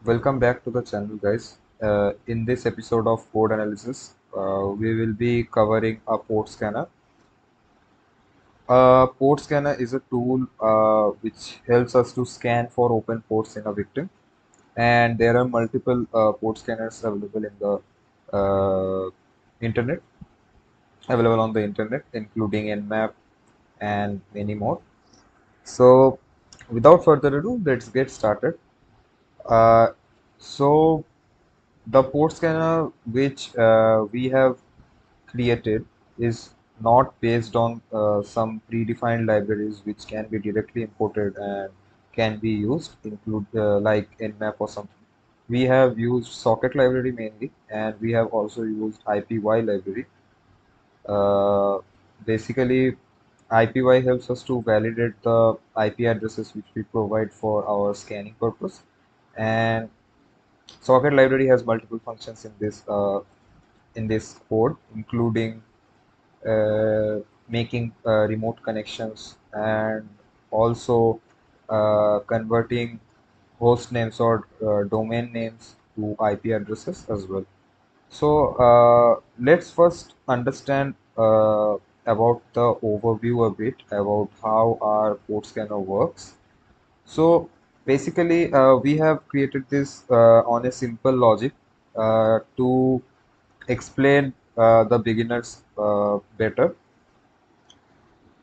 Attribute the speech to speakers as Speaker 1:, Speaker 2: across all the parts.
Speaker 1: Welcome back to the channel, guys. In this episode of code analysis, we will be covering a port scanner. A port scanner is a tool which helps us to scan for open ports in a victim, and there are multiple port scanners uh, internet, available on the internet, including Nmap and many more. So, without further ado, let's get started. Uh, so, the port scanner which we have created is not based on some predefined libraries which can be directly imported and can be used, include like Nmap or something. We have used socket library mainly, and we have also used IPY library. Uh, Basically, IPY helps us to validate the IP addresses which we provide for our scanning purpose, and socket library has multiple functions in this code, including making remote connections and also converting host names or domain names to IP addresses as well. So let's first understand about the overview a bit about how our port scanner works. So basically, we have created this on a simple logic to explain the beginners better.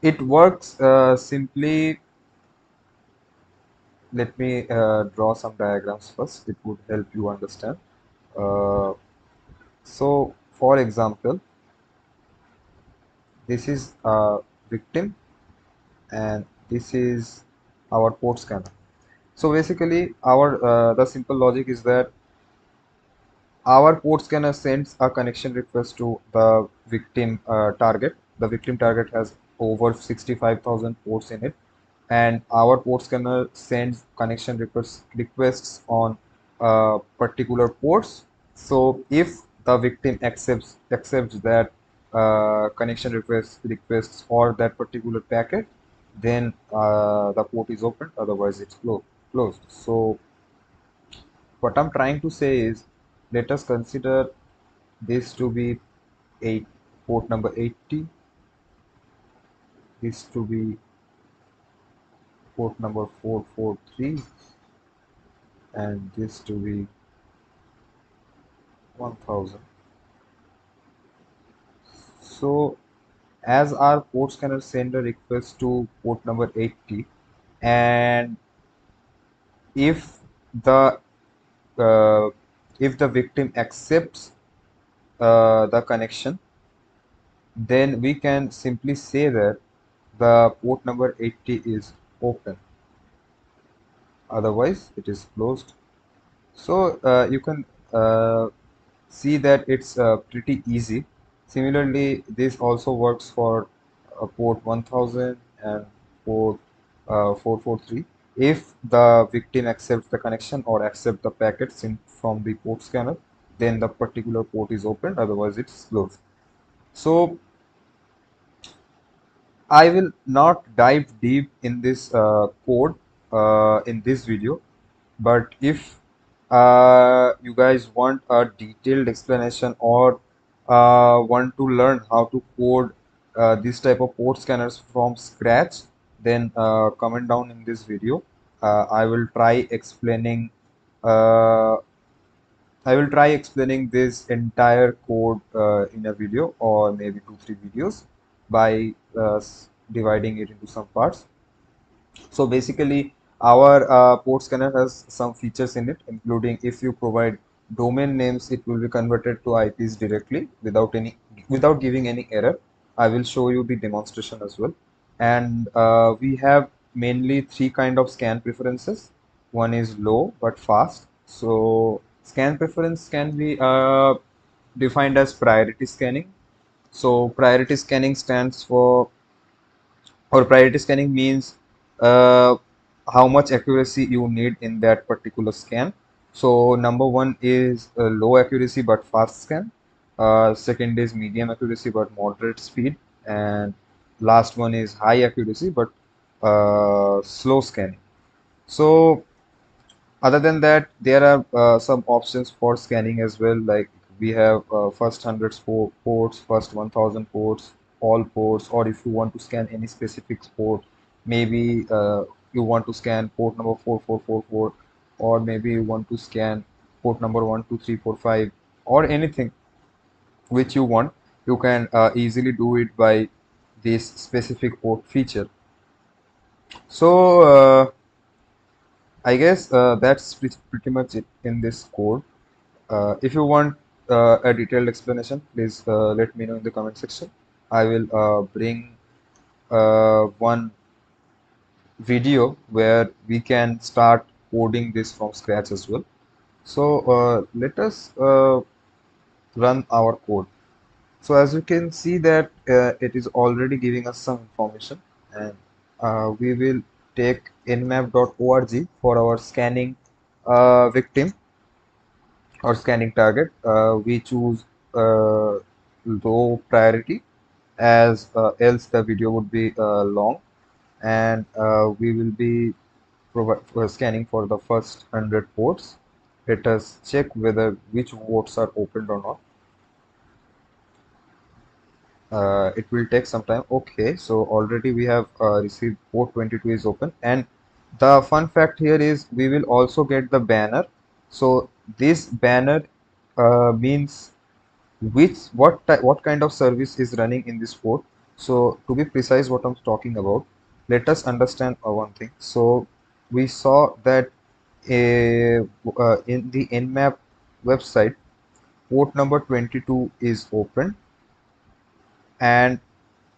Speaker 1: It works simply. Let me draw some diagrams first. It would help you understand. Uh, so, for example, this is a victim and this is our port scanner. So basically, our the simple logic is that our port scanner sends a connection request to the victim target. The victim target has over 65,000 ports in it, and our port scanner sends connection requests on particular ports. So if the victim accepts that connection requests for that particular packet, then the port is opened. Otherwise, it's closed. So what I'm trying to say is, let us consider this to be eight port number 80, this to be port number 443, and this to be 1000. So as our port scanner send a request to port number 80, and if the uh, if the victim accepts the connection, then we can simply say that the port number 80 is open, otherwise it is closed. So you can see that it's pretty easy. Similarly, this also works for port 1000 and port 443. If the victim accepts the connection or accept the packets from the port scanner, then the particular port is opened, otherwise it's closed. So I will not dive deep in this code in this video, but if you guys want a detailed explanation or want to learn how to code this type of port scanners from scratch, then comment down in this video. I will try explaining. Uh, I will try explaining this entire code in a video or maybe 2 3 videos by dividing it into some parts. So basically, our port scanner has some features in it, including if you provide domain names, it will be converted to IPs directly without giving any error. I will show you the demonstration as well. And we have mainly three kind of scan preferences. One is low but fast. So scan preference can be defined as priority scanning. So priority scanning stands for, or priority scanning means uh, how much accuracy you need in that particular scan. So number one is low accuracy but fast scan. Second is medium accuracy but moderate speed, and last one is high accuracy but slow scanning. So Other than that, there are some options for scanning as well. Like we have first 100 ports, first 1000 ports, all ports, or if you want to scan any specific port, maybe you want to scan port number 4444, or maybe you want to scan port number 12345, or anything which you want, you can easily do it by this specific port feature. So I guess that's pretty much it in this code. If you want a detailed explanation, please let me know in the comment section. I will bring one video where we can start coding this from scratch as well. So let us run our code. So as you can see that it is already giving us some information, and we will take nmap.org for our scanning victim or scanning target. We choose low priority, as else the video would be long, and we will be scanning for the first 100 ports. Let us check whether which ports are opened or not. It will take some time. Okay, so already we have received port 22 is open, and the fun fact here is we will also get the banner. So this banner means what kind of service is running in this port. So to be precise what I'm talking about, let us understand one thing. So we saw that in the nmap website, port number 22 is open, and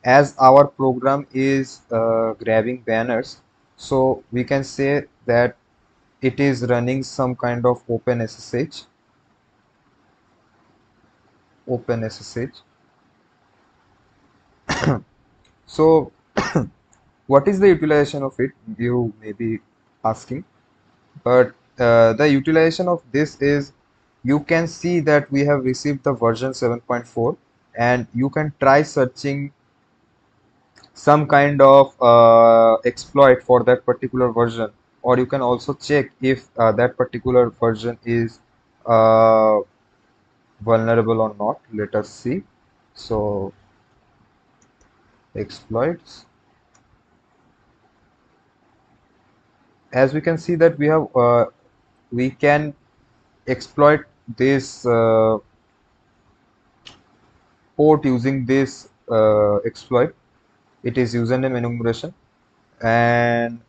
Speaker 1: as our program is grabbing banners, so we can say that it is running some kind of open SSH. So what is the utilization of it, you may be asking. But the utilization of this is, you can see that we have received the version 7.4, and you can try searching some kind of exploit for that particular version, or you can also check if that particular version is uh, vulnerable or not. Let us see. So exploits, as we can see that we can exploit this port using this exploit. It is username enumeration, and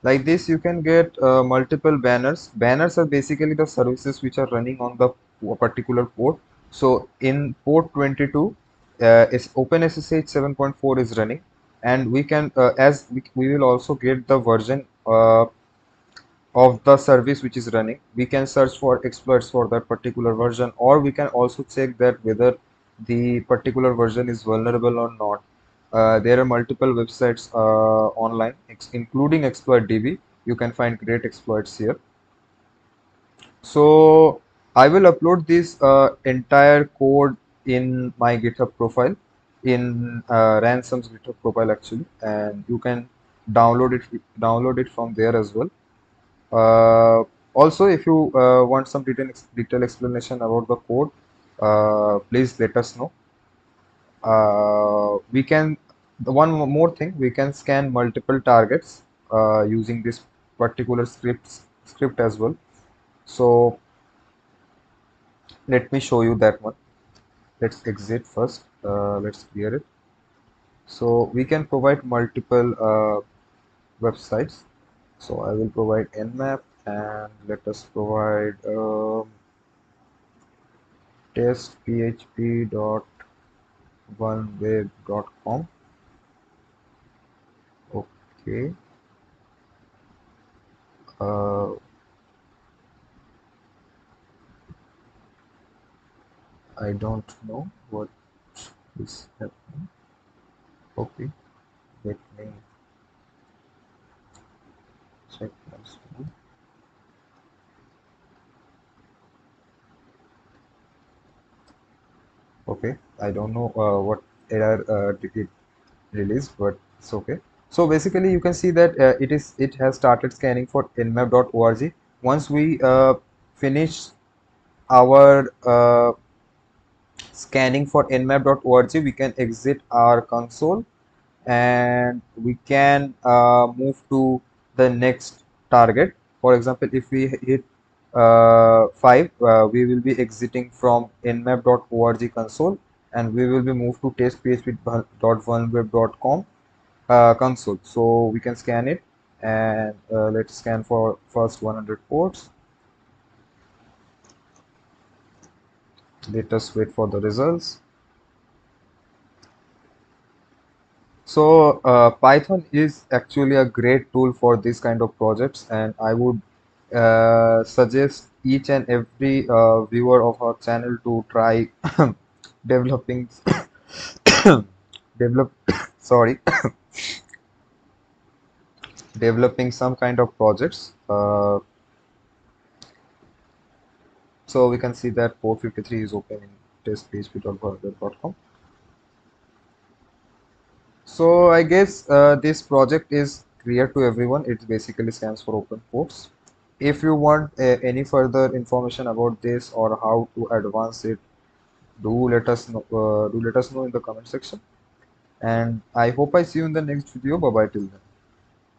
Speaker 1: like this you can get multiple banners are basically the services which are running on the particular port. So in port 22, is OpenSSH 7.4 is running, and we can as we will also get the version of the service which is running. We can search for exploits for that particular version, or we can also check that whether the particular version is vulnerable or not. There are multiple websites online, including ExploitDB. You can find great exploits here. So I will upload this entire code in my GitHub profile, in Ransom's GitHub profile actually, and you can download it from there as well. Also, if you want some detailed explanation about the code, please let us know. We can, the one more thing, we can scan multiple targets using this particular script as well. So let me show you that one. Let's exit first. Let's clear it. So we can provide multiple websites. So I will provide nmap, and let us provide testphp.oneweb.com. Okay. Uh, I don't know what is happening. Okay, let me check once more. Okay, I don't know what error did it release, but it's okay. So basically you can see that it has started scanning for nmap.org. Once we finish our scanning for nmap.org, we can exit our console and we can move to the next target. For example, if we hit 5, we will be exiting from nmap.org console and we will be moved to testphp.vulnweb.com console. So we can scan it, and let's scan for first 100 ports. Let us wait for the results. So Python is actually a great tool for this kind of projects, and I would suggest each and every viewer of our channel to try developing develop sorry developing some kind of projects. So we can see that port 53 is open in testphp.com. So I guess this project is clear to everyone. It basically stands for open ports. If you want any further information about this or how to advance it, do let us know. Do let us know in the comment section. And I hope I see you in the next video. Bye bye till then.